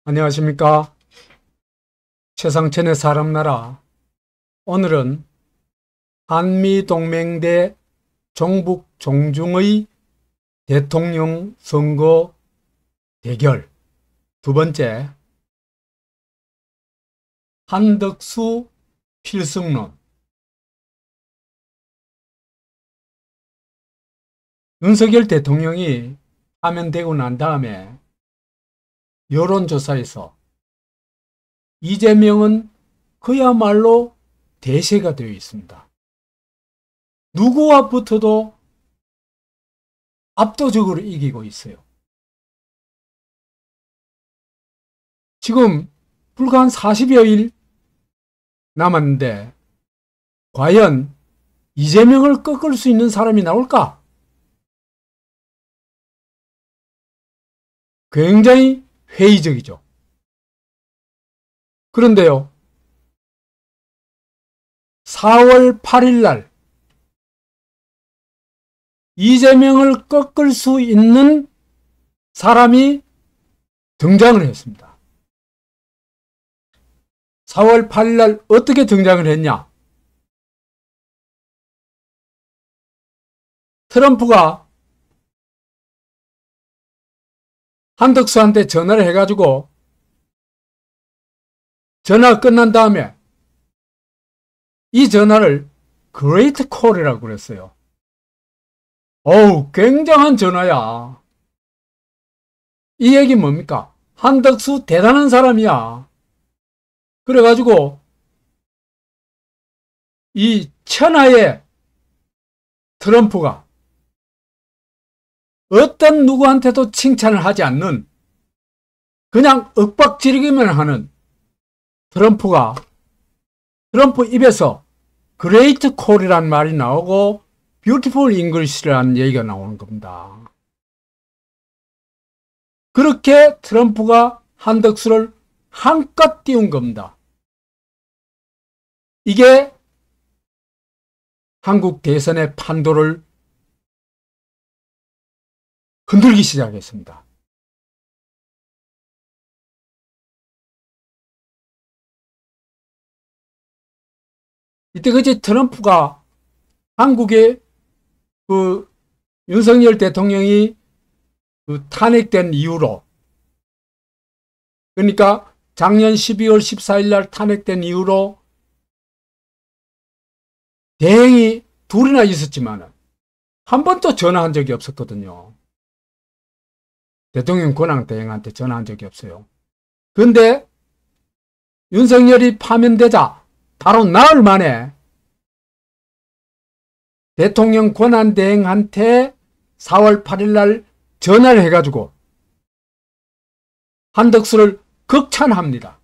안녕하십니까. 최상천의 사람나라. 오늘은 한미동맹 대 종북 종중의 대통령 선거 대결 두 번째, 한덕수 필승론. 윤석열 대통령이 파면되고 난 다음에 여론조사에서 이재명은 그야말로 대세가 되어 있습니다. 누구와 붙어도 압도적으로 이기고 있어요. 지금 불과 한 40여일 남았는데 과연 이재명을 꺾을 수 있는 사람이 나올까? 굉장히 회의적이죠. 그런데요, 4월 8일 날 이재명을 꺾을 수 있는 사람이 등장을 했습니다. 4월 8일 날 어떻게 등장을 했냐? 트럼프가 한덕수한테 전화를 해가지고 전화가 끝난 다음에 이 전화를 그레이트 콜이라고 그랬어요. 어우, 굉장한 전화야. 이 얘기 뭡니까? 한덕수 대단한 사람이야. 그래가지고 이 천하의 트럼프가 어떤 누구한테도 칭찬을 하지 않는, 그냥 윽박지르기만 하는 트럼프 입에서 그레이트 콜이란 말이 나오고 뷰티풀 잉글리시라는 얘기가 나오는 겁니다. 그렇게 트럼프가 한덕수를 한껏 띄운 겁니다. 이게 한국 대선의 판도를 흔들기 시작했습니다. 이때 그제 트럼프가 한국의 윤석열 대통령이 탄핵된 이후로, 그러니까 작년 12월 14일 날 탄핵된 이후로 대행이 둘이나 있었지만 한 번도 전화한 적이 없었거든요. 대통령 권한 대행한테 전화한 적이 없어요. 그런데 윤석열이 파면되자 바로 나흘 만에 대통령 권한 대행한테 4월 8일 날 전화를 해가지고 한덕수를 극찬합니다.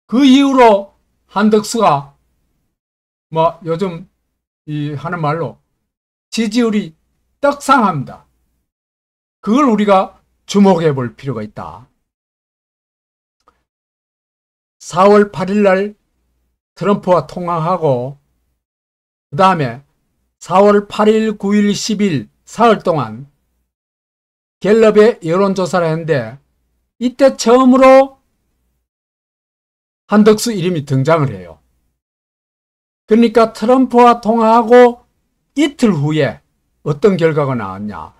그 이후로 한덕수가 요즘 하는 말로 지지율이 떡상합니다. 그걸 우리가 주목해 볼 필요가 있다. 4월 8일 날 트럼프와 통화하고 그 다음에 4월 8일, 9일, 10일 사흘 동안 갤럽의 여론조사를 했는데 이때 처음으로 한덕수 이름이 등장을 해요. 그러니까 트럼프와 통화하고 이틀 후에 어떤 결과가 나왔냐?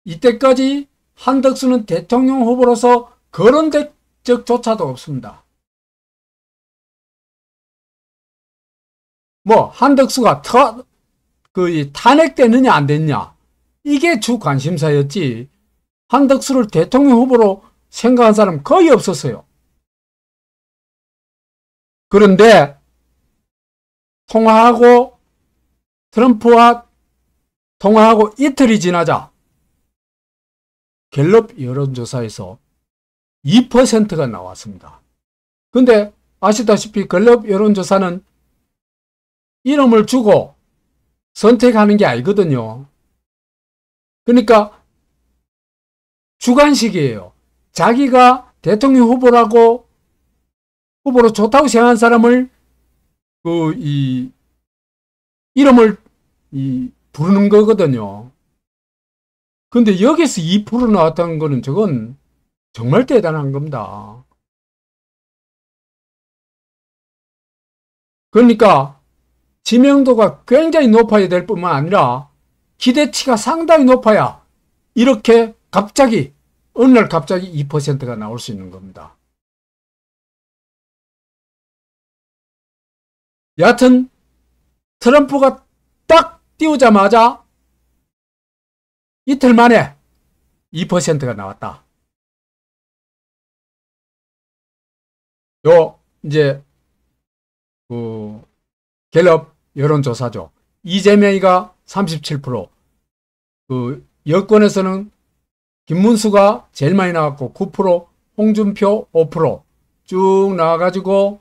이때까지 한덕수는 대통령 후보로서 거론된 적조차도 없습니다. 한덕수가 탄핵되느냐 안 됐냐, 이게 주 관심사였지 한덕수를 대통령 후보로 생각한 사람 거의 없었어요. 그런데 트럼프와 통화하고 이틀이 지나자 갤럽 여론조사에서 2%가 나왔습니다. 근데 아시다시피 갤럽 여론조사는 이름을 주고 선택하는 게 아니거든요. 그러니까 주관식이에요. 자기가 대통령 후보로 좋다고 생각한 사람을 이름을 부르는 거거든요. 근데 여기서 2% 나왔다는 거는 저건 정말 대단한 겁니다. 그러니까 지명도가 굉장히 높아야 될 뿐만 아니라 기대치가 상당히 높아야 이렇게 갑자기 어느 날 갑자기 2%가 나올 수 있는 겁니다. 여하튼 트럼프가 딱 띄우자마자 이틀 만에 2%가 나왔다. 이제 갤럽 여론조사죠. 이재명이가 37%, 여권에서는 김문수가 제일 많이 나왔고 9%, 홍준표 5%쭉 나와가지고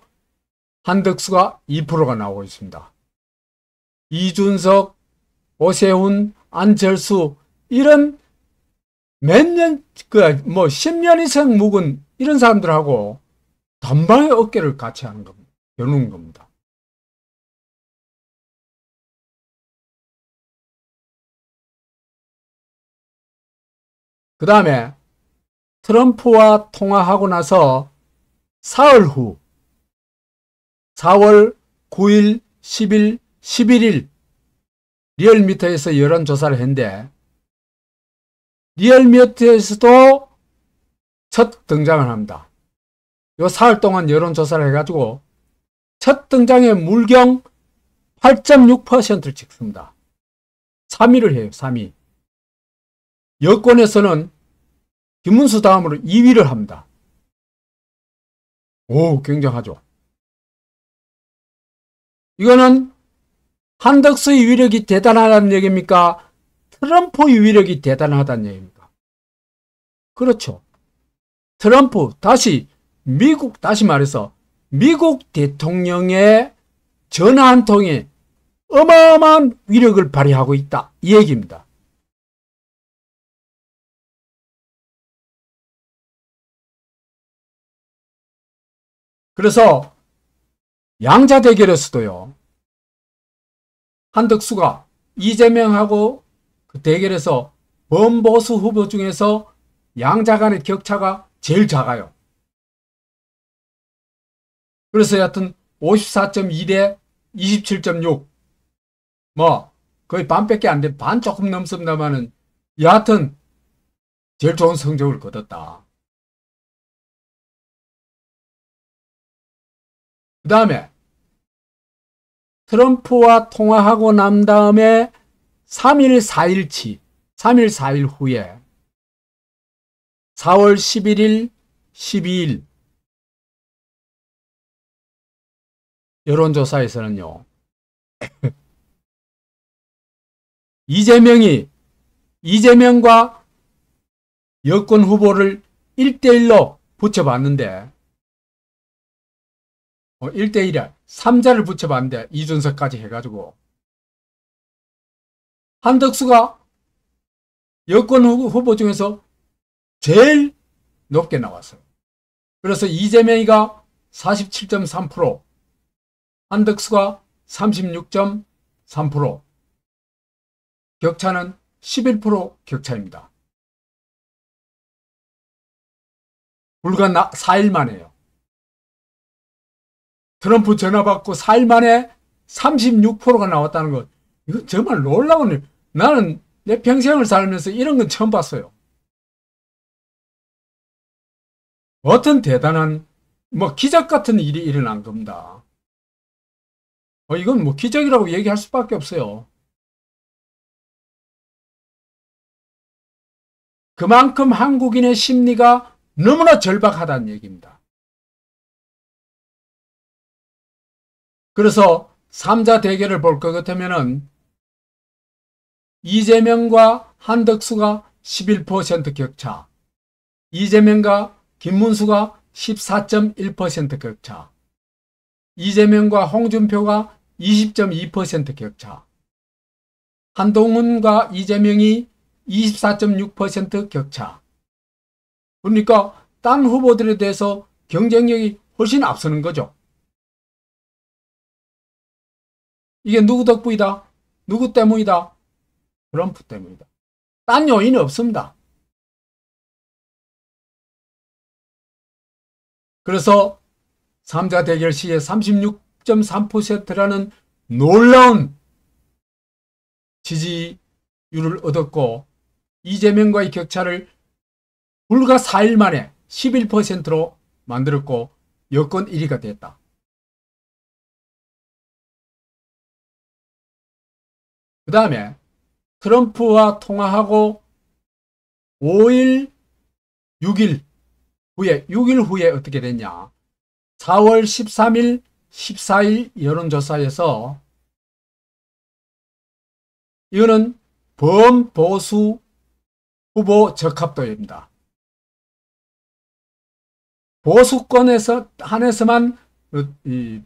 한덕수가 2%가 나오고 있습니다. 이준석, 오세훈, 안철수 이런 몇 년, 10년 이상 묵은 이런 사람들하고 단방에 어깨를 같이 하는 겁니다. 겨누는 겁니다. 그 다음에 트럼프와 통화하고 나서 사흘 후 4월 9일, 10일, 11일 리얼미터에서 여론조사를 했는데 리얼미터에서도 첫 등장을 합니다. 요 사흘 동안 여론조사를 해가지고 첫 등장에 물경 8.6%를 찍습니다. 3위를 해요. 3위. 여권에서는 김문수 다음으로 2위를 합니다. 오, 굉장하죠. 이거는 한덕수의 위력이 대단하다는 얘기입니까? 트럼프의 위력이 대단하다는 얘기입니까? 그렇죠. 트럼프, 다시 말해서 미국 대통령의 전화 한 통에 어마어마한 위력을 발휘하고 있다. 이 얘기입니다. 그래서 양자 대결에서도요. 한덕수가 이재명하고 그 대결에서 범보수 후보 중에서 양자 간의 격차가 제일 작아요. 그래서 여하튼 54.2 대 27.6 거의 반밖에 안 돼. 반 조금 넘습니다만은 여하튼 제일 좋은 성적을 거뒀다. 그 다음에 트럼프와 통화하고 난 다음에 3일, 4일 후에 4월 11일, 12일 여론조사에서는요. 이재명과 여권 후보를 1대1로 붙여봤는데 1대1이야. 3자를 붙여봤는데 이준석까지 해가지고 한덕수가 여권 후보 중에서 제일 높게 나왔어요. 그래서 이재명이가 47.3%, 한덕수가 36.3%, 격차는 11% 격차입니다. 불과 4일 만에요. 트럼프 전화 받고 4일 만에 36%가 나왔다는 것. 이거 정말 놀라운 일. 나는 내 평생을 살면서 이런 건 처음 봤어요. 어떤 대단한, 기적 같은 일이 일어난 겁니다. 이건 기적이라고 얘기할 수밖에 없어요. 그만큼 한국인의 심리가 너무나 절박하다는 얘기입니다. 그래서 3자 대결을 볼 것 같으면은 이재명과 한덕수가 11% 격차, 이재명과 김문수가 14.1% 격차, 이재명과 홍준표가 20.2% 격차, 한동훈과 이재명이 24.6% 격차. 그러니까 딴 후보들에 대해서 경쟁력이 훨씬 앞서는 거죠. 이게 누구 덕분이다? 누구 때문이다? 트럼프 때문이다. 딴 요인이 없습니다. 그래서 3자 대결 시에 36.3%라는 놀라운 지지율을 얻었고 이재명과의 격차를 불과 4일 만에 11%로 만들었고 여권 1위가 됐다. 그 다음에 트럼프와 통화하고 5일, 6일 후에 6일 후에 어떻게 됐냐. 4월 13일, 14일 여론조사에서 이거는 범보수 후보 적합도입니다. 보수권에서 한해서만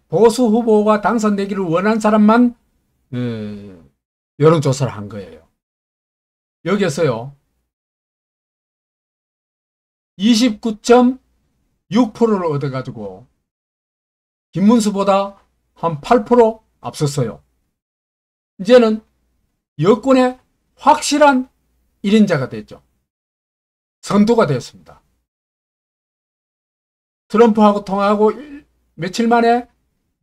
보수 후보가 당선되기를 원한 사람만 여론조사를 한 거예요. 여기에서요 29.6%를 얻어가지고 김문수보다 한 8% 앞섰어요. 이제는 여권의 확실한 1인자가 됐죠. 선두가 되었습니다. 트럼프하고 통화하고 며칠 만에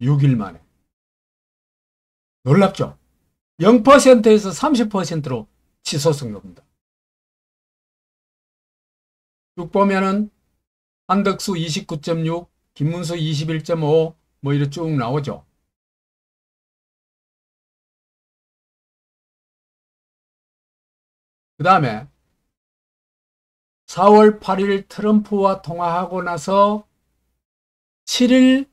6일 만에. 놀랍죠? 0%에서 30%로 치솟은 겁니다. 쭉 보면은 한덕수 29.6, 김문수 21.5 뭐 이렇게 쭉 나오죠. 그 다음에 4월 8일 트럼프와 통화하고 나서 7일,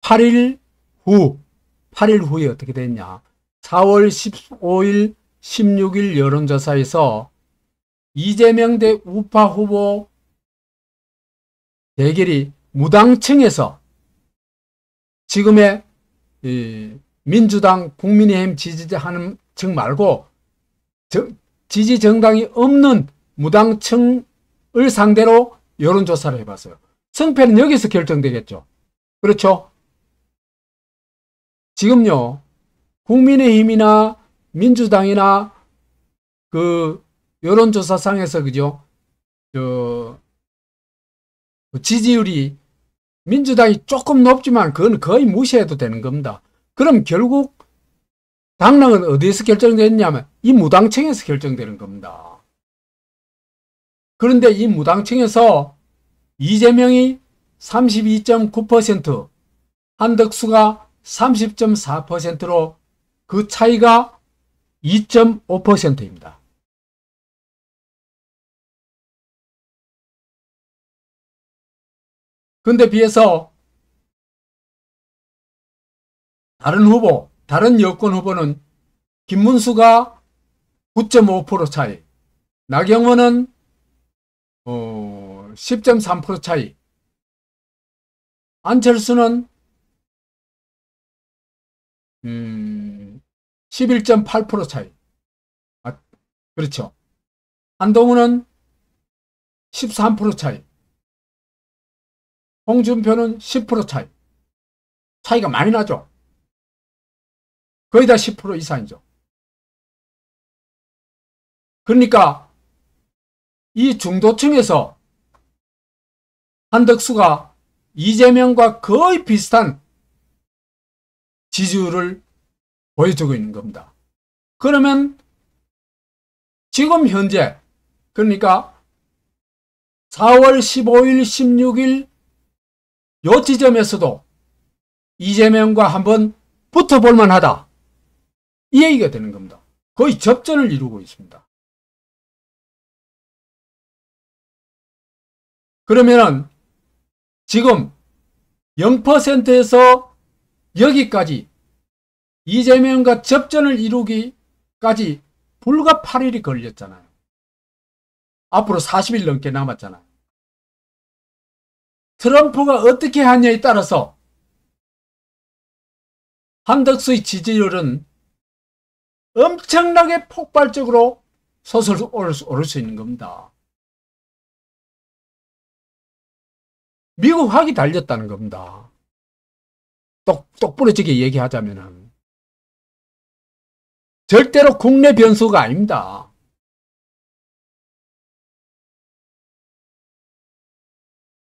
8일 후에 어떻게 됐냐. 4월 15일, 16일 여론조사에서 이재명 대 우파 후보 대결이 무당층에서 지금의 민주당, 국민의힘 지지하는 층 말고 지지 정당이 없는 무당층을 상대로 여론조사를 해봤어요. 승패는 여기서 결정되겠죠. 그렇죠? 지금요, 국민의힘이나 민주당이나 그 여론조사상에서 그죠? 지지율이 민주당이 조금 높지만 그건 거의 무시해도 되는 겁니다. 그럼 결국 당락은 어디에서 결정됐냐면 이 무당층에서 결정되는 겁니다. 그런데 이 무당층에서 이재명이 32.9%, 한덕수가 30.4%로 그 차이가 2.5%입니다. 근데 비해서 다른 여권 후보는 김문수가 9.5% 차이, 나경원은 10.3% 차이, 안철수는 11.8% 차이. 그렇죠. 한동훈은 13% 차이. 홍준표는 10% 차이. 차이가 많이 나죠. 거의 다 10% 이상이죠. 그러니까 이 중도층에서 한덕수가 이재명과 거의 비슷한 지지율을 보여주고 있는 겁니다. 그러면 지금 현재 그러니까 4월 15일, 16일 요 지점에서도 이재명과 한번 붙어볼 만하다. 이 얘기가 되는 겁니다. 거의 접전을 이루고 있습니다. 그러면은 지금 0%에서 여기까지 이재명과 접전을 이루기까지 불과 8일이 걸렸잖아요. 앞으로 40일 넘게 남았잖아요. 트럼프가 어떻게 하냐에 따라서 한덕수의 지지율은 엄청나게 폭발적으로 솟을 오를 수 있는 겁니다. 미국 학이 달렸다는 겁니다. 똑부러지게 얘기하자면은. 절대로 국내 변수가 아닙니다.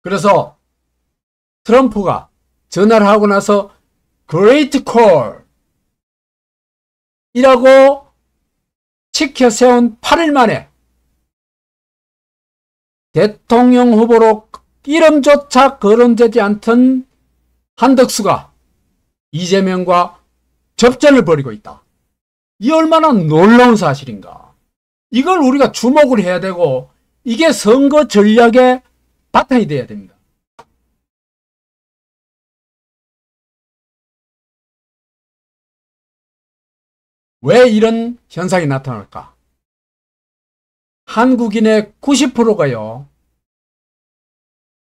그래서 트럼프가 전화를 하고 나서 Great Call 이라고 치켜 세운 8일 만에 대통령 후보로 이름조차 거론되지 않던 한덕수가 이재명과 접전을 벌이고 있다. 이 얼마나 놀라운 사실인가. 이걸 우리가 주목을 해야 되고 이게 선거 전략의 바탕이 돼야 됩니다. 왜 이런 현상이 나타날까? 한국인의 90%가요.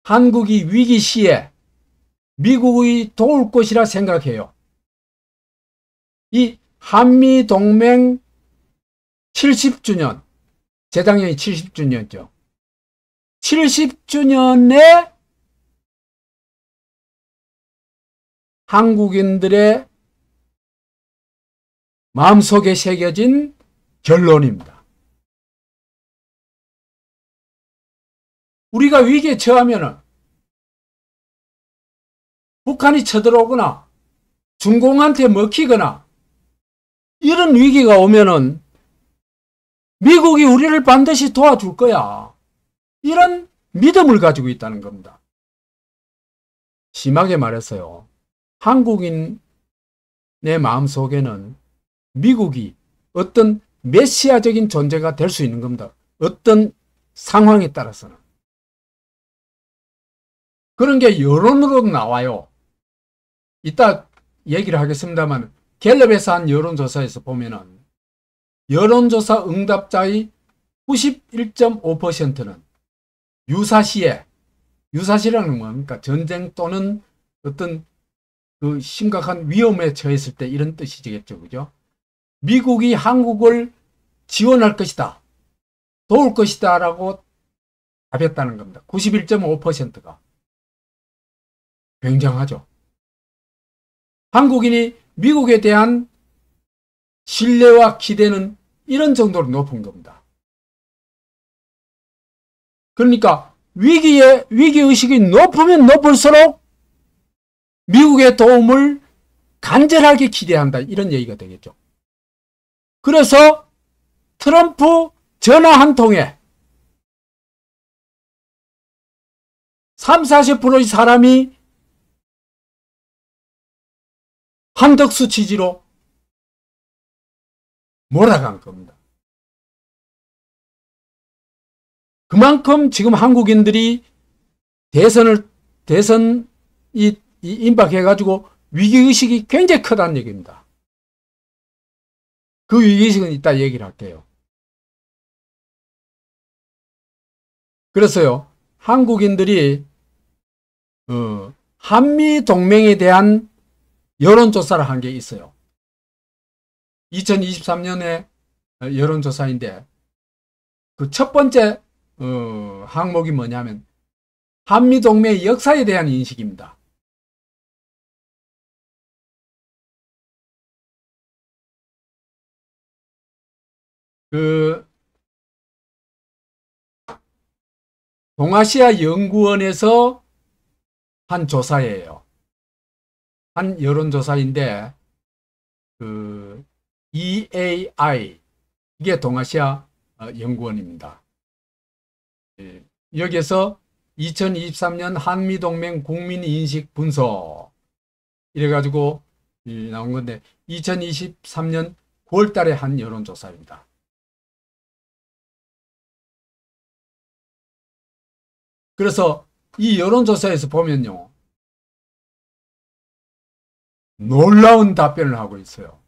한국이 위기 시에 미국이 도울 것이라 생각해요. 이 한미동맹 70주년, 재작년이 70주년이죠. 70주년에 한국인들의 마음속에 새겨진 결론입니다. 우리가 위기에 처하면은 북한이 쳐들어오거나 중공한테 먹히거나 이런 위기가 오면은 미국이 우리를 반드시 도와줄 거야. 이런 믿음을 가지고 있다는 겁니다. 심하게 말했어요. 한국인의 마음속에는 미국이 어떤 메시아적인 존재가 될 수 있는 겁니다. 어떤 상황에 따라서는. 그런 게 여론으로도 나와요. 이따 얘기를 하겠습니다만 갤럽에서 한 여론조사에서 보면은 여론조사 응답자의 91.5%는 유사시라는 뭡니까? 전쟁 또는 어떤 그 심각한 위험에 처했을 때 이런 뜻이겠죠. 그죠? 미국이 한국을 지원할 것이다. 도울 것이다. 라고 답했다는 겁니다. 91.5%가. 굉장하죠. 한국인이 미국에 대한 신뢰와 기대는 이런 정도로 높은 겁니다. 그러니까 위기의식이 높으면 높을수록 미국의 도움을 간절하게 기대한다. 이런 얘기가 되겠죠. 그래서 트럼프 전화 한 통에 30~40%의 사람이 한덕수 지지로 몰아간 겁니다. 그만큼 지금 한국인들이 대선이 임박해가지고 위기의식이 굉장히 크다는 얘기입니다. 그 위기의식은 이따 얘기를 할게요. 그래서요, 한국인들이 한미동맹에 대한 여론조사를 한 게 있어요. 2023년에 여론조사인데 그 첫 번째 항목이 뭐냐면 한미동맹의 역사에 대한 인식입니다. 그 동아시아 연구원에서 한 조사예요. 한 여론조사인데 그 EAI 이게 동아시아 연구원입니다. 여기에서 2023년 한미동맹 국민인식 분석 이래가지고 나온 건데 2023년 9월 달에 한 여론조사입니다. 그래서 이 여론조사에서 보면요. 놀라운 답변을 하고 있어요.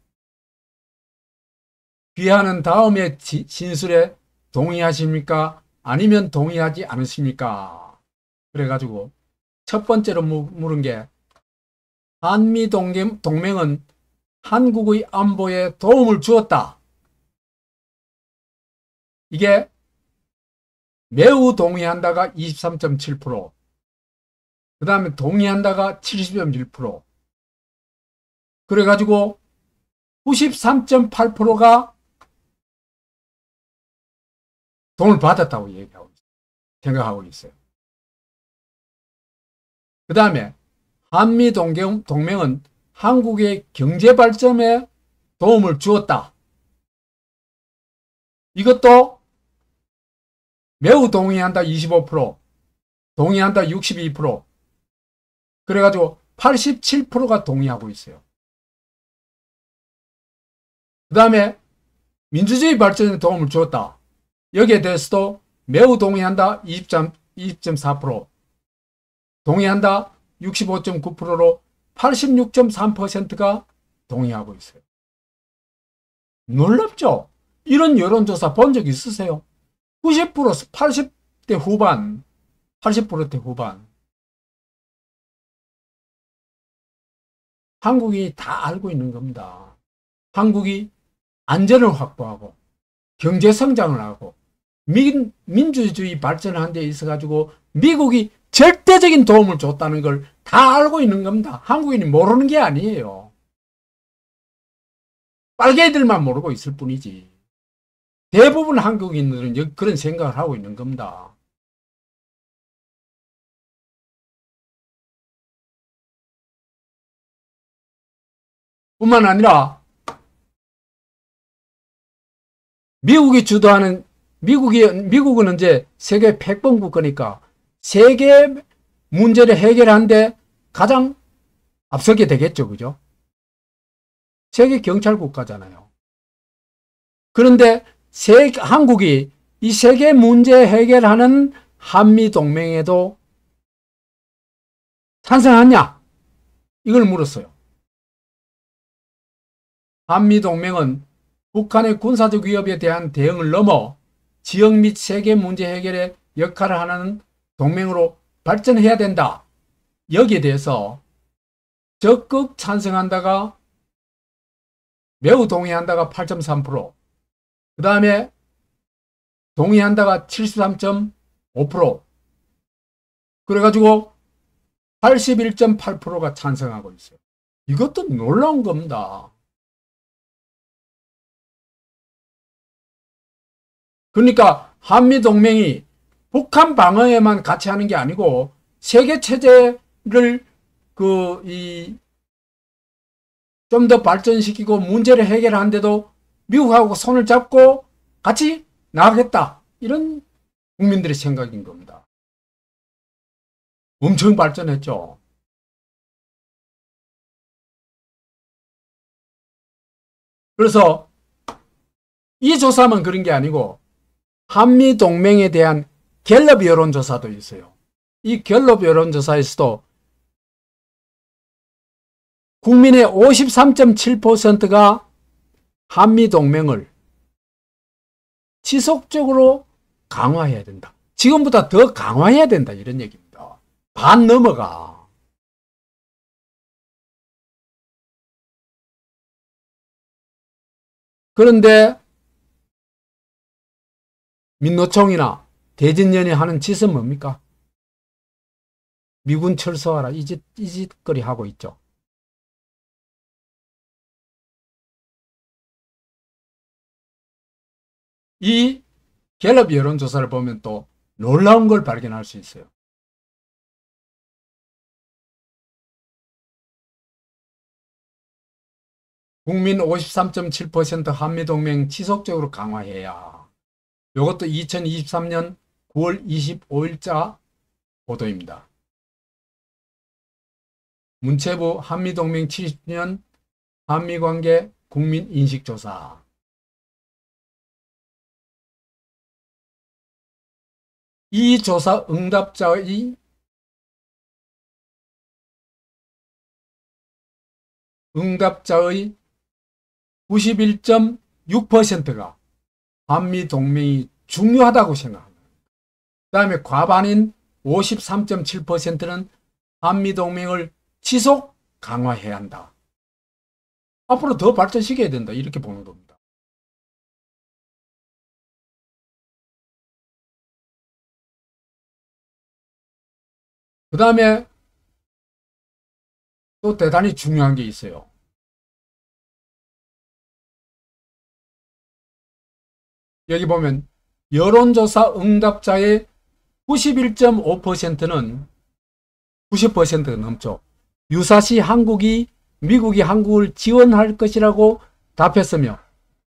귀하는 다음의 진술에 동의하십니까? 아니면 동의하지 않으십니까? 그래가지고 첫 번째로 물은 게 한미동맹은 한국의 안보에 도움을 주었다. 이게 매우 동의한다가 23.7%, 그 다음에 동의한다가 70.1%, 그래가지고 93.8%가 돈을 받았다고 생각하고 있어요. 그 다음에 한미 동맹은 한국의 경제 발전에 도움을 주었다. 이것도 매우 동의한다 25%, 동의한다 62%, 그래가지고 87%가 동의하고 있어요. 그 다음에 민주주의 발전에 도움을 주었다. 여기에 대해서도 매우 동의한다 20.4%, 동의한다 65.9%로 86.3%가 동의하고 있어요. 놀랍죠? 이런 여론조사 본 적 있으세요? 90%, 80대 후반, 80%대 후반. 한국이 다 알고 있는 겁니다. 한국이 안전을 확보하고 경제 성장을 하고 민주주의 발전하는 데 있어가지고 미국이 절대적인 도움을 줬다는 걸 다 알고 있는 겁니다. 한국인이 모르는 게 아니에요. 빨개들만 모르고 있을 뿐이지. 대부분 한국인들은 그런 생각을 하고 있는 겁니다. 뿐만 아니라 미국이 주도하는 미국은 이제 세계 패권국 거니까 세계 문제를 해결하는데 가장 앞서게 되겠죠, 그죠? 세계 경찰 국가잖아요. 그런데 한국이 이 세계 문제 해결하는 한미 동맹에도 찬성하냐? 이걸 물었어요. 한미 동맹은 북한의 군사적 위협에 대한 대응을 넘어 지역 및 세계 문제 해결에 역할을 하는 동맹으로 발전해야 된다. 여기에 대해서 적극 찬성한다가 매우 동의한다가 8.3%, 그 다음에 동의한다가 73.5%, 그래가지고 81.8%가 찬성하고 있어요. 이것도 놀라운 겁니다. 그러니까 한미동맹이 북한 방어에만 같이 하는 게 아니고 세계 체제를 좀 더 발전시키고 문제를 해결하는데도 미국하고 손을 잡고 같이 나가겠다. 이런 국민들의 생각인 겁니다. 엄청 발전했죠. 그래서 이 조사만 그런 게 아니고 한미동맹에 대한 갤럽 여론조사도 있어요. 이 갤럽 여론조사에서도 국민의 53.7%가 한미동맹을 지속적으로 강화해야 된다. 지금보다 더 강화해야 된다. 이런 얘기입니다. 반 넘어가. 그런데 민노총이나 대진련이 하는 짓은 뭡니까? 미군 철수하라. 이 짓거리 하고 있죠. 이 갤럽 여론조사를 보면 또 놀라운 걸 발견할 수 있어요. 국민 53.7% 한미동맹 지속적으로 강화해야. 이것도 2023년 9월 25일자 보도입니다. 문체부 한미동맹 70년 한미관계 국민인식조사. 이 조사 응답자의 91.6%가 한미동맹이 중요하다고 생각합니다. 그 다음에 과반인 53.7%는 한미동맹을 지속 강화해야 한다. 앞으로 더 발전시켜야 된다. 이렇게 보는 겁니다. 그 다음에 또 대단히 중요한 게 있어요. 여기 보면 여론조사 응답자의 91.5%는 90%가 넘죠. 유사시 미국이 한국을 지원할 것이라고 답했으며,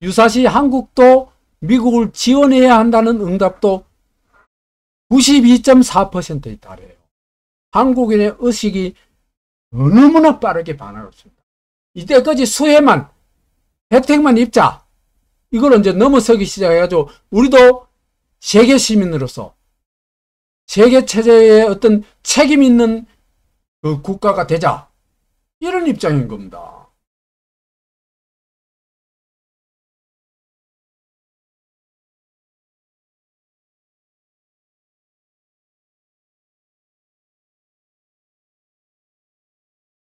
유사시 한국도 미국을 지원해야 한다는 응답도 92.4%에 달해요. 한국인의 의식이 너무나 빠르게 변하고 있습니다. 이때까지 수혜만, 혜택만 입자, 이걸 이제 넘어서기 시작해가지고 우리도 세계 시민으로서 세계 체제에 어떤 책임 있는 그 국가가 되자, 이런 입장인 겁니다.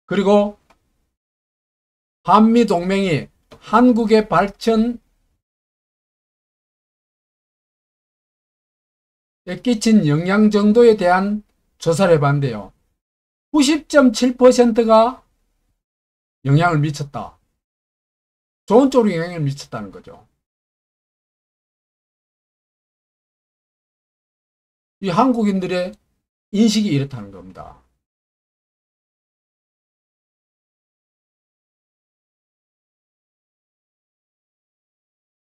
그리고 한미동맹이 한국의 발전에 끼친 영향 정도에 대한 조사를 해봤는데요. 90.7%가 영향을 미쳤다. 좋은 쪽으로 영향을 미쳤다는 거죠. 이 한국인들의 인식이 이렇다는 겁니다.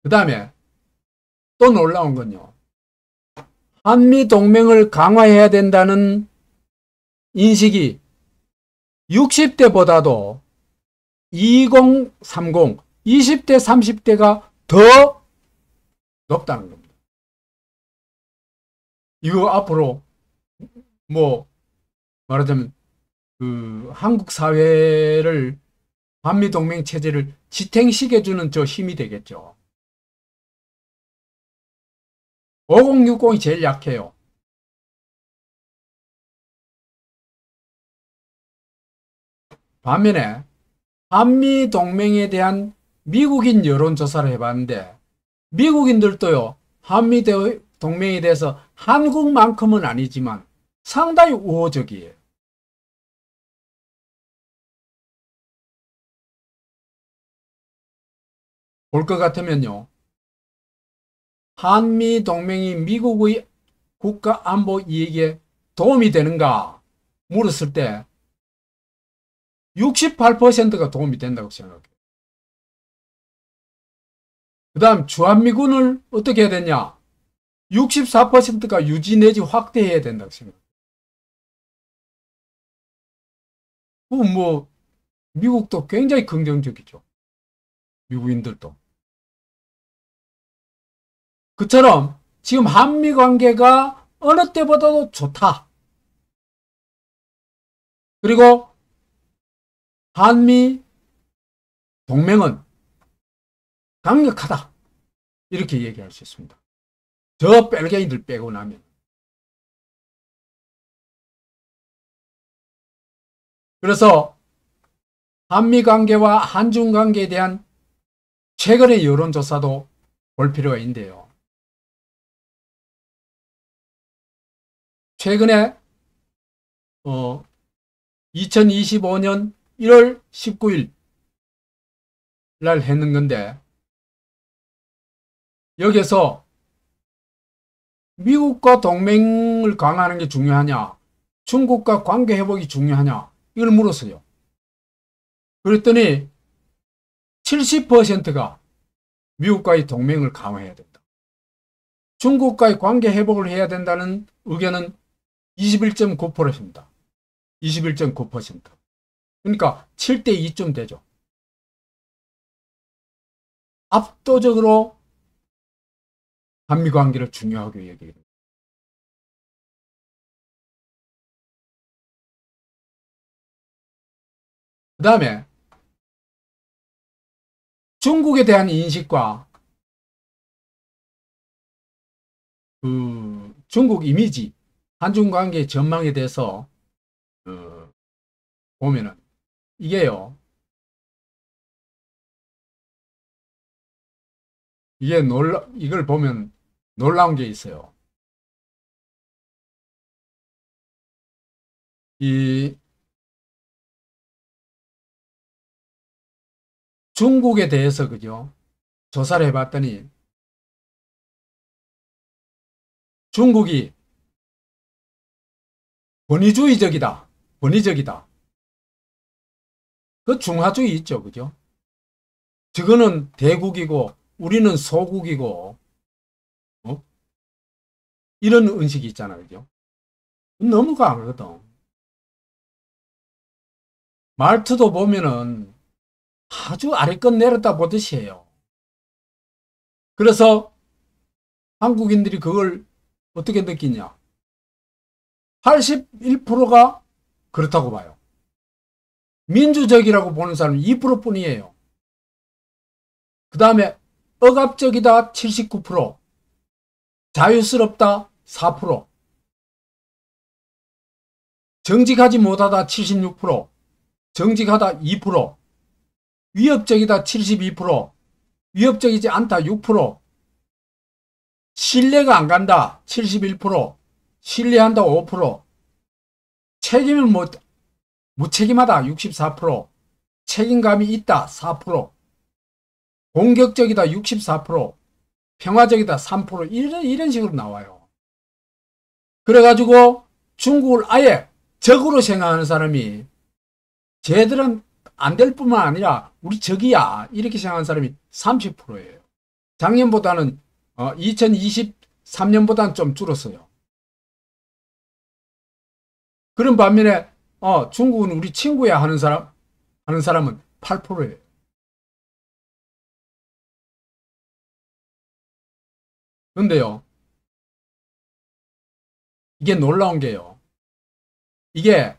그 다음에 또 놀라운 건요. 한미동맹을 강화해야 된다는 인식이 60대보다도 2030, 20대, 30대가 더 높다는 겁니다. 이거 앞으로 말하자면 그 한국 사회를 한미동맹 체제를 지탱시켜주는 저 힘이 되겠죠. 5060이 제일 약해요. 반면에 한미동맹에 대한 미국인 여론조사를 해봤는데, 미국인들도요, 한미동맹에 대해서 한국만큼은 아니지만 상당히 우호적이에요. 볼 것 같으면요, 한미동맹이 미국의 국가 안보 이익에 도움이 되는가 물었을 때 68%가 도움이 된다고 생각해요. 그 다음 주한미군을 어떻게 해야 되냐? 64%가 유지 내지 확대해야 된다고 생각해요. 미국도 굉장히 긍정적이죠. 미국인들도. 그처럼 지금 한미 관계가 어느 때보다도 좋다. 그리고 한미 동맹은 강력하다. 이렇게 얘기할 수 있습니다. 저 뺄갱이들 빼고 나면. 그래서 한미 관계와 한중 관계에 대한 최근의 여론조사도 볼 필요가 있는데요. 최근에 2025년 1월 19일 날 했는 건데, 여기서 미국과 동맹을 강화하는 게 중요하냐, 중국과 관계 회복이 중요하냐, 이걸 물었어요. 그랬더니 70%가 미국과의 동맹을 강화해야 된다. 중국과의 관계 회복을 해야 된다는 의견은 21.9%입니다. 21.9%. 그러니까 7대 2쯤 되죠. 압도적으로 한미 관계를 중요하게 여기는. 그 다음에 중국에 대한 인식과 그 중국 이미지, 한중 관계 전망에 대해서 보면은 이게요, 이걸 보면 놀라운 게 있어요. 이 중국에 대해서 그죠? 조사를 해봤더니 중국이 권위주의적이다. 권위적이다. 그 중화주의 있죠. 그죠? 저거는 대국이고 우리는 소국이고 이런 의식이 있잖아요. 그죠? 너무 강하거든. 말투도 보면은 아주 아래껏 내렸다 보듯이 해요. 그래서 한국인들이 그걸 어떻게 느끼냐? 81%가 그렇다고 봐요. 민주적이라고 보는 사람은 2%뿐이에요. 그 다음에 억압적이다 79%, 자유스럽다 4%, 정직하지 못하다 76%, 정직하다 2%, 위협적이다 72%, 위협적이지 않다 6%, 신뢰가 안 간다 71%, 신뢰한다 5%, 책임을 무책임하다 64%, 책임감이 있다 4%, 공격적이다 64%, 평화적이다 3%, 이런 식으로 나와요. 그래가지고 중국을 아예 적으로 생각하는 사람이 쟤들은 안 될 뿐만 아니라 우리 적이야 이렇게 생각하는 사람이 30%예요. 작년보다는 2023년보다는 좀 줄었어요. 그런 반면에 중국은 우리 친구야 하는 사람은 8%예요. 그런데요, 이게 놀라운 게요. 이게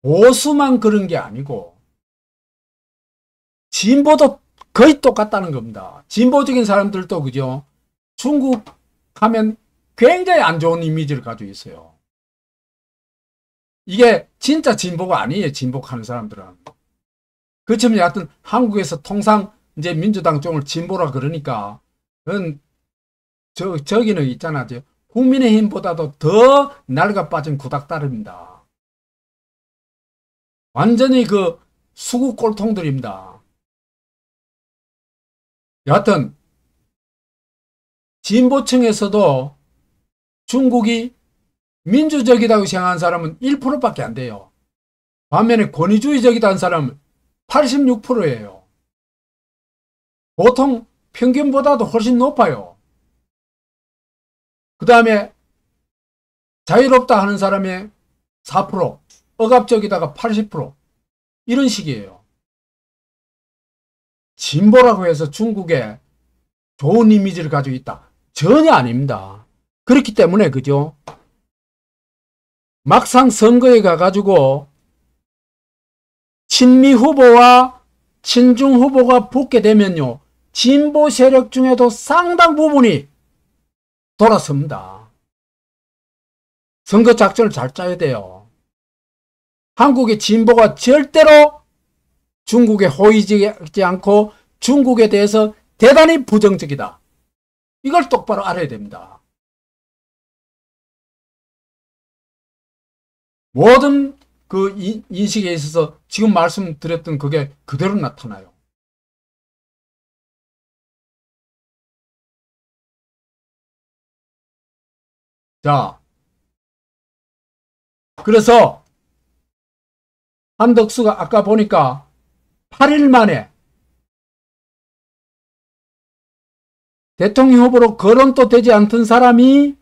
보수만 그런 게 아니고 진보도 거의 똑같다는 겁니다. 진보적인 사람들도 그죠? 중국 하면 굉장히 안 좋은 이미지를 가지고 있어요. 이게 진짜 진보가 아니에요. 진보하는 사람들은. 그렇지만 여하튼 한국에서 통상 이제 민주당 쪽을 진보라 그러니까 저기는 있잖아요. 국민의힘보다도 더 낡아 빠진 구닥다리입니다. 완전히 그 수구 꼴통들입니다. 여하튼 진보층에서도 중국이 민주적이라고 생각하는 사람은 1%밖에 안 돼요. 반면에 권위주의적이라는 사람은 86%예요. 보통 평균보다도 훨씬 높아요. 그 다음에 자유롭다 하는 사람의 4%, 억압적이다가 80%, 이런 식이에요. 진보라고 해서 중국에 좋은 이미지를 가지고 있다. 전혀 아닙니다. 그렇기 때문에 그죠? 막상 선거에 가가지고 친미 후보와 친중 후보가 붙게 되면요, 진보 세력 중에도 상당 부분이 돌아섭니다. 선거 작전을 잘 짜야 돼요. 한국의 진보가 절대로 중국에 호의하지 않고 중국에 대해서 대단히 부정적이다. 이걸 똑바로 알아야 됩니다. 모든 그 인식에 있어서 지금 말씀드렸던 그게 그대로 나타나요. 자, 그래서 한덕수가 아까 보니까 8일 만에 대통령 후보로 거론도 되지 않던 사람이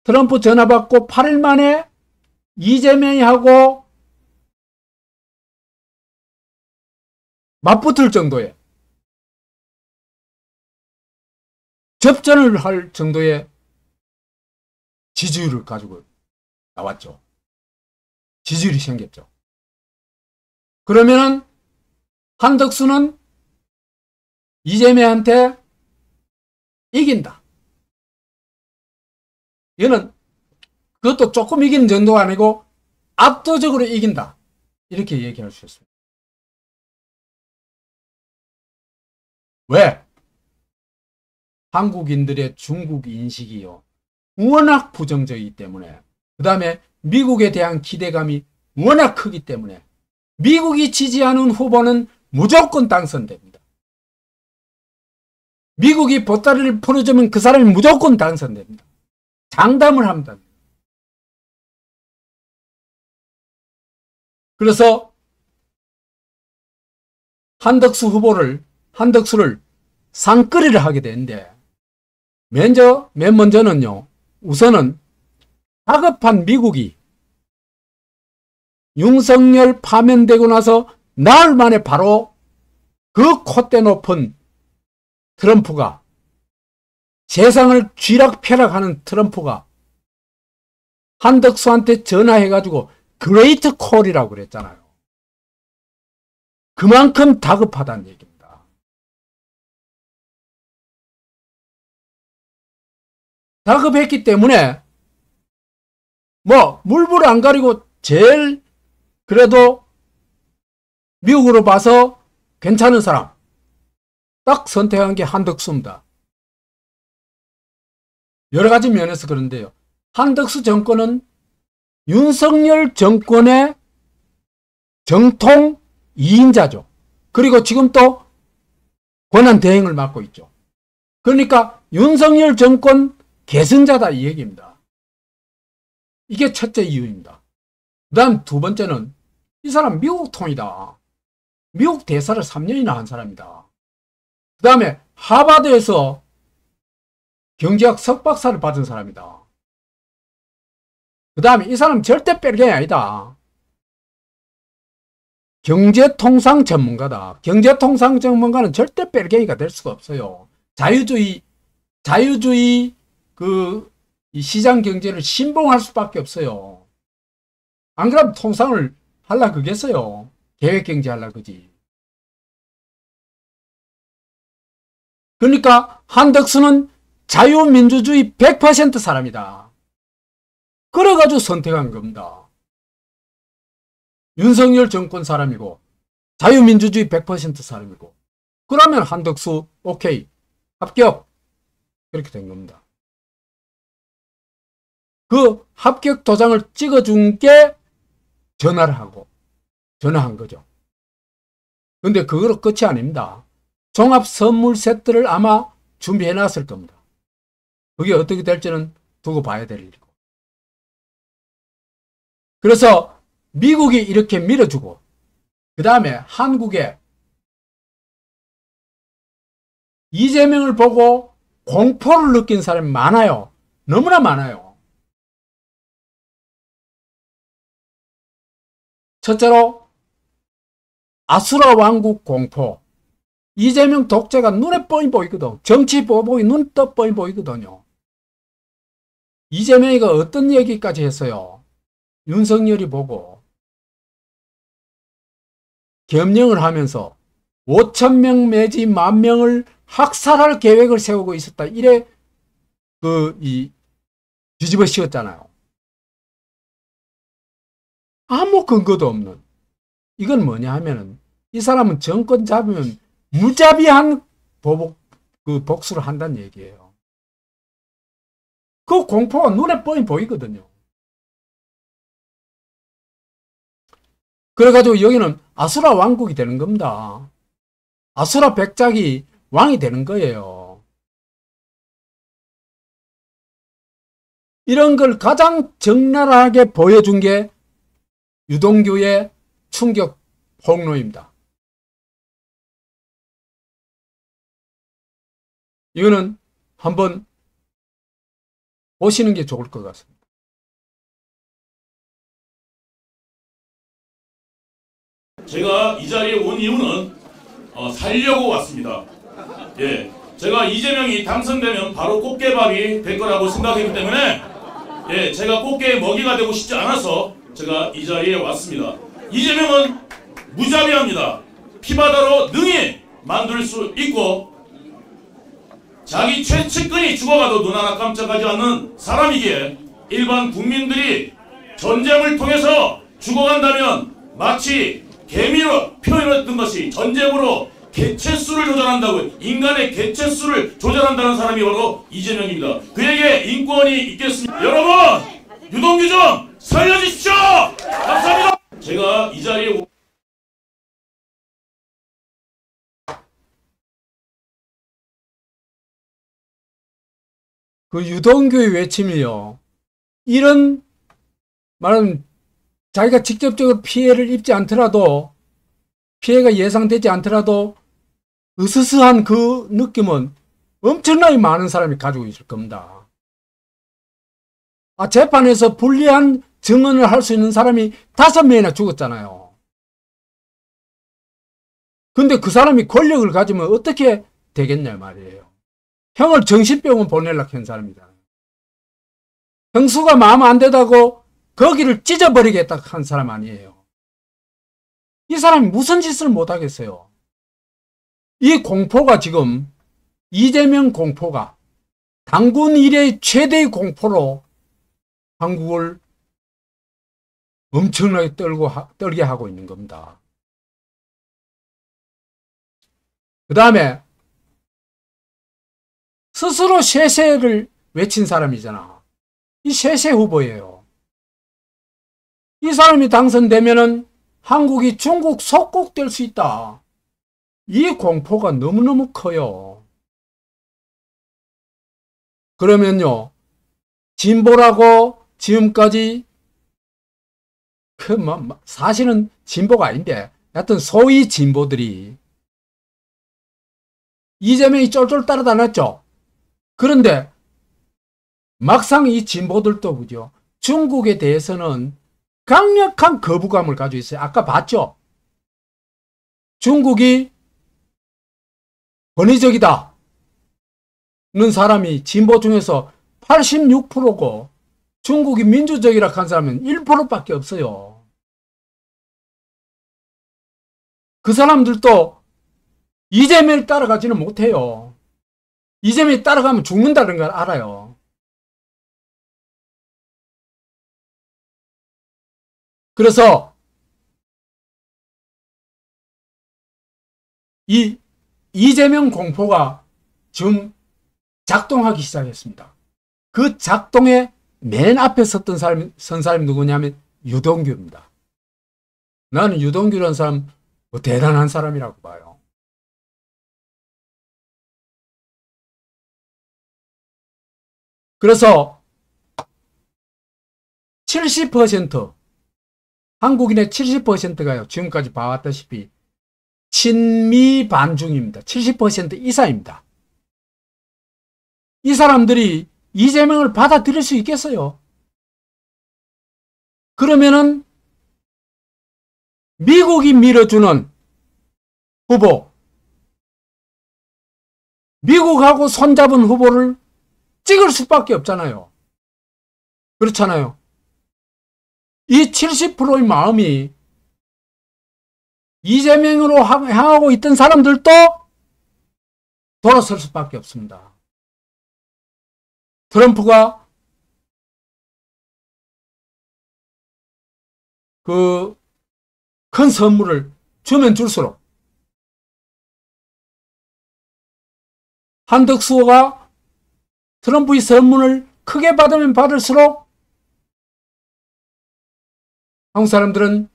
트럼프 전화 받고 8일 만에 이재명하고 맞붙을 정도의 접전을 할 정도의 지지율을 가지고 나왔죠. 지지율이 생겼죠. 그러면은 한덕수는 이재명한테 이긴다. 이거는 그것도 조금 이기는 정도가 아니고 압도적으로 이긴다. 이렇게 얘기할 수 있습니다. 왜? 한국인들의 중국 인식이요, 워낙 부정적이기 때문에, 그 다음에 미국에 대한 기대감이 워낙 크기 때문에 미국이 지지하는 후보는 무조건 당선됩니다. 미국이 보따리를 풀어주면 그 사람이 무조건 당선됩니다. 장담을 합니다. 그래서 한덕수를 상끌이를 하게 되는데, 맨 먼저는요, 우선은 다급한 미국이 윤석열 파면되고 나서 나흘 만에 바로 그 콧대 높은 트럼프가, 세상을 쥐락펴락하는 트럼프가 한덕수한테 전화해가지고 그레이트 콜이라고 그랬잖아요. 그만큼 다급하다는 얘기입니다. 다급했기 때문에 물불 안 가리고 제일 그래도 미국으로 봐서 괜찮은 사람 딱 선택한 게 한덕수입니다. 여러 가지 면에서 그런데요. 한덕수 정권은 윤석열 정권의 정통 2인자죠. 그리고 지금 또 권한 대행을 맡고 있죠. 그러니까 윤석열 정권 계승자다 이 얘기입니다. 이게 첫째 이유입니다. 그 다음 두 번째는 이 사람 미국 통이다. 미국 대사를 3년이나 한 사람이다. 그 다음에 하버드에서 경제학 석박사를 받은 사람이다. 그 다음에 이 사람 절대 뺄게 아니다. 경제통상 전문가다. 경제통상 전문가는 절대 뺄게이가 될 수가 없어요. 자유주의 이 시장 경제를 신봉할 수밖에 없어요. 안 그러면 통상을 하려 그겠어요. 계획 경제 하려 그지. 그러니까 한덕수는 자유민주주의 100% 사람이다. 그래가지고 선택한 겁니다. 윤석열 정권 사람이고 자유민주주의 100% 사람이고, 그러면 한덕수 오케이 합격, 그렇게 된 겁니다. 그 합격 도장을 찍어준 게 전화한 거죠. 근데 그거로 끝이 아닙니다. 종합 선물 세트를 아마 준비해 놨을 겁니다. 그게 어떻게 될지는 두고 봐야 될 일이고. 그래서 미국이 이렇게 밀어주고, 그 다음에 한국에 이재명을 보고 공포를 느낀 사람이 많아요. 너무나 많아요. 첫째로 아수라 왕국 공포. 이재명 독재가 눈에 뻔히 보이거든. 정치 보복이 눈떠 뻔히 보이거든요. 이재명이가 어떤 얘기까지 했어요. 윤석열이 보고 겸령을 하면서 5,000명 내지 10,000명을 학살할 계획을 세우고 있었다. 이래 뒤집어 씌웠잖아요. 아무 근거도 없는. 이건 뭐냐 하면은 이 사람은 정권 잡으면 무자비한 복수를 한다는 얘기예요. 그 공포가 눈에 뻔히 보이거든요. 그래가지고 여기는 아수라 왕국이 되는 겁니다. 아수라 백작이 왕이 되는 거예요. 이런 걸 가장 적나라하게 보여준 게 유동규의 충격 폭로입니다. 이거는 한번 보시는 게 좋을 것 같습니다. 제가 이 자리에 온 이유는 살려고 왔습니다. 예, 제가 이재명이 당선되면 바로 꽃게밥이 될 거라고 생각했기 때문에 제가 꽃게의 먹이가 되고 싶지 않아서 제가 이 자리에 왔습니다. 이재명은 무자비합니다. 피바다로 능히 만들 수 있고 자기 최측근이 죽어가도 눈 하나 깜짝하지 않는 사람이기에 일반 국민들이 전쟁을 통해서 죽어간다면 마치 개미로 표현했던 것이 전쟁으로 개체수를 조절한다고, 인간의 개체수를 조절한다는 사람이 바로 이재명입니다. 그에게 인권이 있겠습니다. 여러분, 유동규 좀 살려주십시오. 감사합니다. 제가 이 자리에 그 유동규의 외침이요. 이런 말은 자기가 직접적으로 피해를 입지 않더라도, 피해가 예상되지 않더라도 으스스한 그 느낌은 엄청나게 많은 사람이 가지고 있을 겁니다. 재판에서 불리한 증언을 할 수 있는 사람이 5명이나 죽었잖아요. 근데 그 사람이 권력을 가지면 어떻게 되겠냐 말이에요. 형을 정신병원 보내려고 한 사람이잖아요. 형수가 마음 안 되다고 거기를 찢어버리겠다 한 사람 아니에요. 이 사람이 무슨 짓을 못하겠어요. 이 공포가 지금 이재명 공포가 당군 이래의 최대의 공포로 한국을 엄청나게 떨게 하고 있는 겁니다. 그 다음에 스스로 쇄세를 외친 사람이잖아. 이 쇄세 후보예요. 이 사람이 당선되면은 한국이 중국 속국될 수 있다. 이 공포가 너무너무 커요. 그러면요, 진보라고 지금까지 사실은 진보가 아닌데 하여튼 소위 진보들이 이재명이 쫄쫄 따라다녔죠. 그런데 막상 이 진보들도 그죠, 중국에 대해서는 강력한 거부감을 가지고 있어요. 아까 봤죠? 중국이 권위적이다 는 사람이 진보 중에서 86%고 중국이 민주적이라 한 사람은 1%밖에 없어요. 그 사람들도 이재명을 따라가지는 못해요. 이재명이 따라가면 죽는다는 걸 알아요. 그래서 이 이재명 공포가 지금 작동하기 시작했습니다. 그 작동에 맨 앞에 선 사람이 누구냐면 유동규입니다. 나는 유동규라는 사람 대단한 사람이라고 봐요. 그래서 70% 한국인의 70%가요. 지금까지 봐왔다시피 친미 반중입니다. 70% 이상입니다. 이 사람들이 이재명을 받아들일 수 있겠어요? 그러면은 미국이 밀어주는 후보, 미국하고 손잡은 후보를 찍을 수밖에 없잖아요. 그렇잖아요. 이 70%의 마음이 이재명으로 향하고 있던 사람들도 돌아설 수밖에 없습니다. 트럼프가 그 큰 선물을 주면 줄수록 한덕수가 트럼프의 선물을 크게 받으면 받을수록 한국 사람들은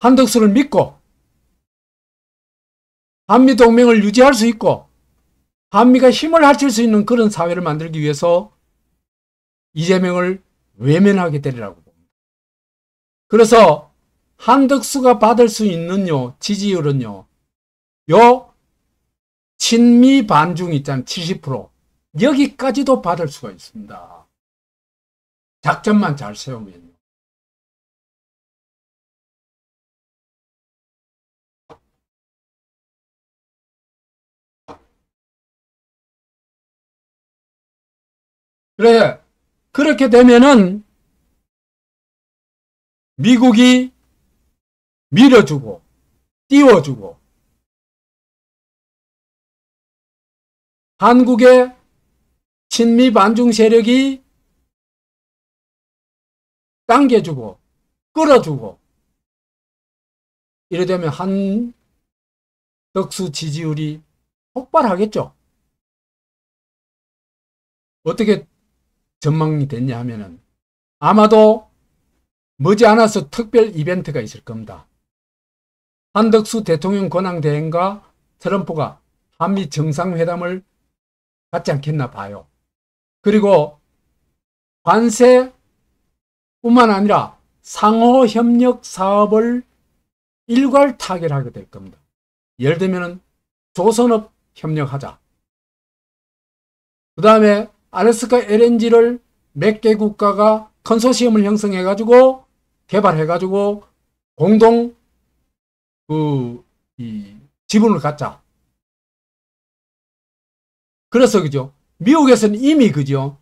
한덕수를 믿고 한미동맹을 유지할 수 있고 한미가 힘을 합칠 수 있는 그런 사회를 만들기 위해서 이재명을 외면하게 되리라고 봅니다. 그래서 한덕수가 받을 수 있는 지지율은요, 요 친미 반중 있잖아요. 70% 여기까지도 받을 수가 있습니다. 작전만 잘 세우면요. 그래, 그렇게 되면은 미국이 밀어주고 띄워주고 한국의 친미 반중 세력이 당겨주고 끌어주고 이래 되면 한덕수 지지율이 폭발하겠죠. 어떻게 전망이 됐냐 하면은 아마도 머지않아서 특별 이벤트가 있을 겁니다. 한덕수 대통령 권한대행과 트럼프가 한미 정상회담을 갖지 않겠나 봐요. 그리고 관세뿐만 아니라 상호 협력 사업을 일괄 타결하게 될 겁니다. 예를 들면 조선업 협력하자. 그 다음에 알래스카 LNG를 몇 개 국가가 컨소시엄을 형성해가지고 개발해가지고 공동 이 지분을 갖자. 그래서 그죠. 미국에서는 이미 그죠.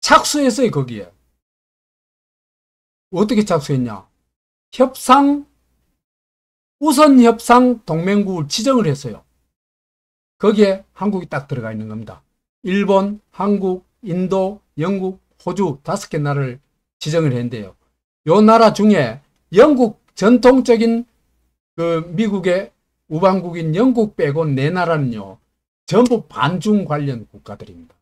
착수했어요 거기에. 어떻게 착수했냐? 우선 협상 동맹국을 지정을 했어요. 거기에 한국이 딱 들어가 있는 겁니다. 일본, 한국, 인도, 영국, 호주 5개 나라를 지정을 했는데요. 요 나라 중에 영국 전통적인 그 미국의 우방국인 영국 빼고 4나라는요. 전부 반중 관련 국가들입니다.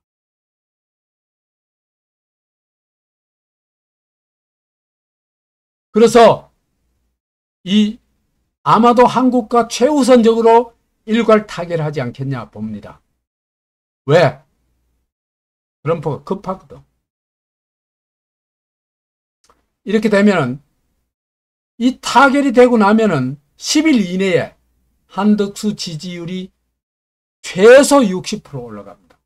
그래서 아마도 한국과 최우선적으로 일괄 타결하지 않겠냐 봅니다. 왜? 트럼프가 급하거든. 이렇게 되면은 이 타결이 되고 나면은 10일 이내에 한덕수 지지율이 최소 60% 올라갑니다.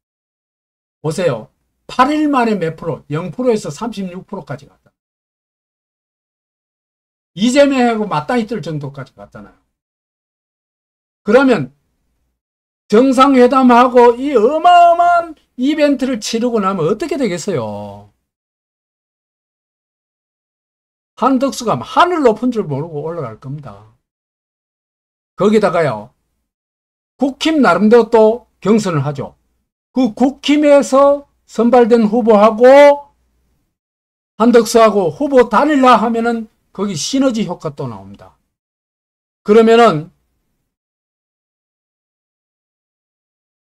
보세요. 8일 만에 몇 프로? 0%에서 36%까지 갔다. 이재명하고 맞다이 뜰 정도까지 갔잖아요. 그러면 정상회담하고 이 어마어마한 이벤트를 치르고 나면 어떻게 되겠어요? 한덕수가 하늘 높은 줄 모르고 올라갈 겁니다. 거기다가요. 국힘 나름대로 또 경선을 하죠. 그 국힘에서 선발된 후보하고 한덕수하고 후보 단일화 하면은 거기 시너지 효과 또 나옵니다. 그러면은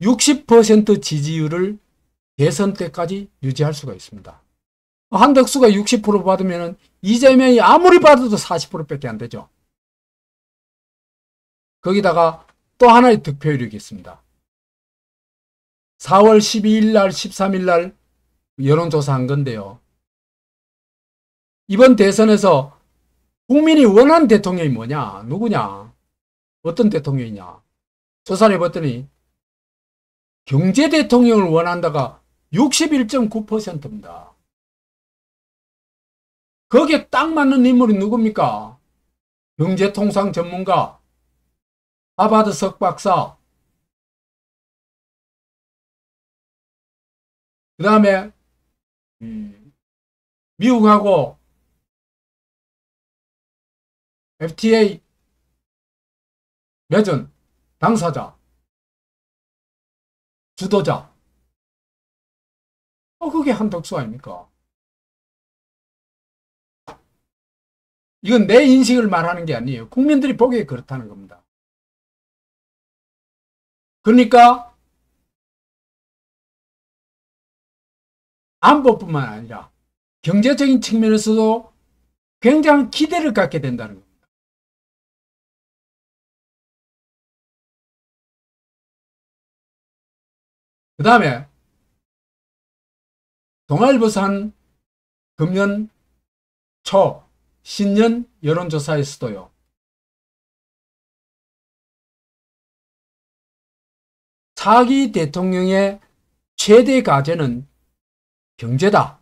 60% 지지율을 대선 때까지 유지할 수가 있습니다. 한덕수가 60% 받으면은 이재명이 아무리 받아도 40%밖에 안 되죠. 거기다가 또 하나의 득표율이 있습니다. 4월 12일 날, 13일 날 여론조사한 건데요. 이번 대선에서 국민이 원하는 대통령이 뭐냐? 누구냐? 어떤 대통령이냐? 조사를 해봤더니 경제 대통령을 원한다가 61.9%입니다. 거기에 딱 맞는 인물이 누굽니까? 경제통상 전문가, 하버드 석박사, 그 다음에 미국하고 FTA 맺은 당사자, 주도자. 그게 한덕수 아닙니까? 이건 내 인식을 말하는 게 아니에요. 국민들이 보기에 그렇다는 겁니다. 그러니까 안보뿐만 아니라 경제적인 측면에서도 굉장한 기대를 갖게 된다는 겁니다. 그 다음에 동아일보에서 한 금년 초 신년 여론조사에서도요. 차기 대통령의 최대 과제는 경제다.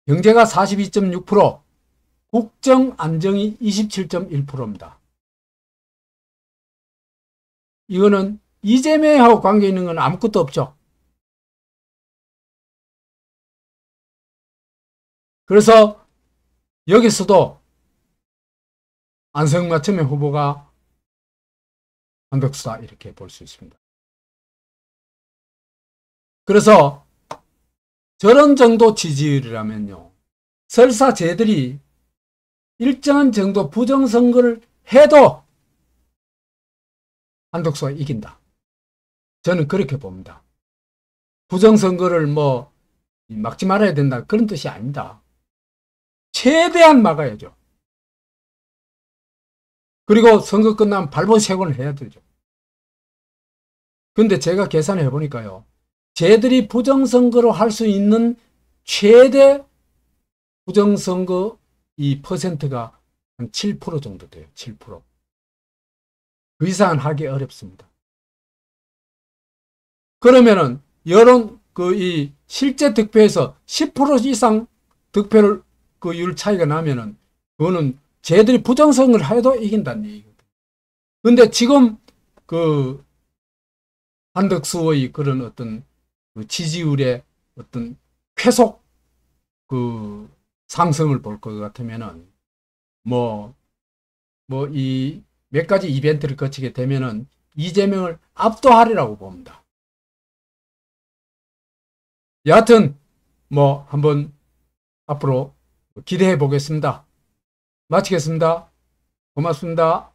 경제가 42.6%, 국정 안정이 27.1%입니다. 이거는 이재명하고 관계 있는 건 아무것도 없죠. 그래서 여기서도 안성맞춤의 후보가 한덕수다 이렇게 볼 수 있습니다. 그래서 저런 정도 지지율이라면요. 설사 쟤들이 일정한 정도 부정선거를 해도 한덕수가 이긴다. 저는 그렇게 봅니다. 부정선거를 막지 말아야 된다 그런 뜻이 아닙니다. 최대한 막아야죠. 그리고 선거 끝나면 발본색원을 해야 되죠. 근데 제가 계산해 보니까요. 쟤들이 부정선거로 할 수 있는 최대 부정선거 이 퍼센트가 한 7% 정도 돼요. 7%. 그 이상은 하기 어렵습니다. 그러면은 여론 이 실제 득표에서 10% 이상 득표를 그 율 차이가 나면은 그거는 쟤들이 부정선거를 해도 이긴다는 얘기거든요. 근데 지금 그 한덕수의 그런 어떤 그 지지율의 어떤 계속 그 상승을 볼 것 같으면은 이 몇 가지 이벤트를 거치게 되면은 이재명을 압도하리라고 봅니다. 여하튼 한번 앞으로 기대해 보겠습니다. 마치겠습니다. 고맙습니다.